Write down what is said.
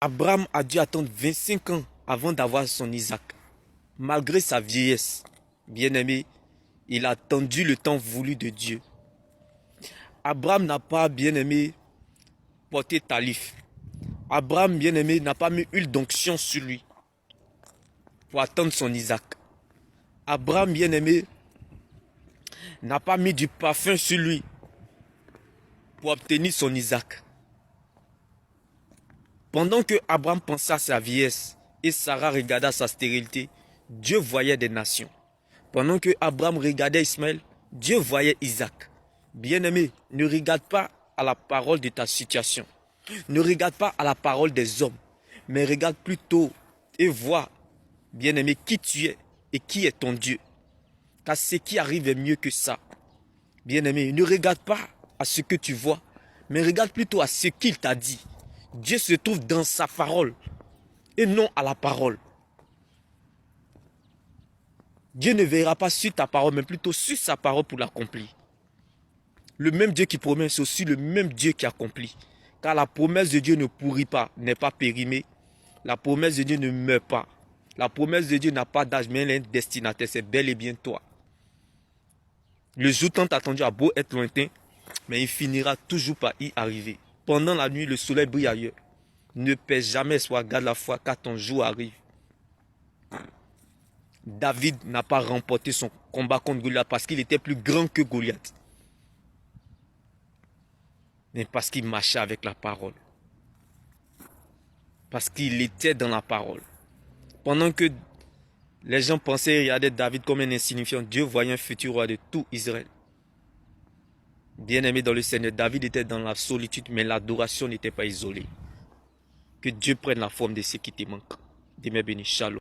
Abraham a dû attendre 25 ans avant d'avoir son Isaac. Malgré sa vieillesse, bien-aimé, il a attendu le temps voulu de Dieu. Abraham n'a pas, bien-aimé, porté talif. Abraham, bien-aimé, n'a pas mis huile d'onction sur lui pour attendre son Isaac. Abraham, bien-aimé, n'a pas mis du parfum sur lui pour obtenir son Isaac. Pendant que Abraham pensait à sa vieillesse et Sarah regardait sa stérilité, Dieu voyait des nations. Pendant que Abraham regardait Ismaël, Dieu voyait Isaac. Bien-aimé, ne regarde pas à la parole de ta situation. Ne regarde pas à la parole des hommes, mais regarde plutôt et vois, bien-aimé, qui tu es et qui est ton Dieu. Car ce qui arrive est mieux que ça. Bien-aimé, ne regarde pas à ce que tu vois, mais regarde plutôt à ce qu'il t'a dit. Dieu se trouve dans sa parole et non à la parole. Dieu ne veillera pas sur ta parole, mais plutôt sur sa parole pour l'accomplir. Le même Dieu qui promet, c'est aussi le même Dieu qui accomplit. Car la promesse de Dieu ne pourrit pas, n'est pas périmée. La promesse de Dieu ne meurt pas. La promesse de Dieu n'a pas d'âge, mais elle est un destinataire, c'est bel et bien toi. Le jour tant attendu a beau être lointain, mais il finira toujours par y arriver. Pendant la nuit, le soleil brille ailleurs. Ne perds jamais espoir, garde la foi, car ton jour arrive. David n'a pas remporté son combat contre Goliath parce qu'il était plus grand que Goliath, mais parce qu'il marchait avec la parole. Parce qu'il était dans la parole. Pendant que les gens pensaient regarder David comme un insignifiant, Dieu voyait un futur roi de tout Israël. Bien-aimé dans le Seigneur, David était dans la solitude, mais l'adoration n'était pas isolée. Que Dieu prenne la forme de ce qui te manque. Demeure béni, shalom.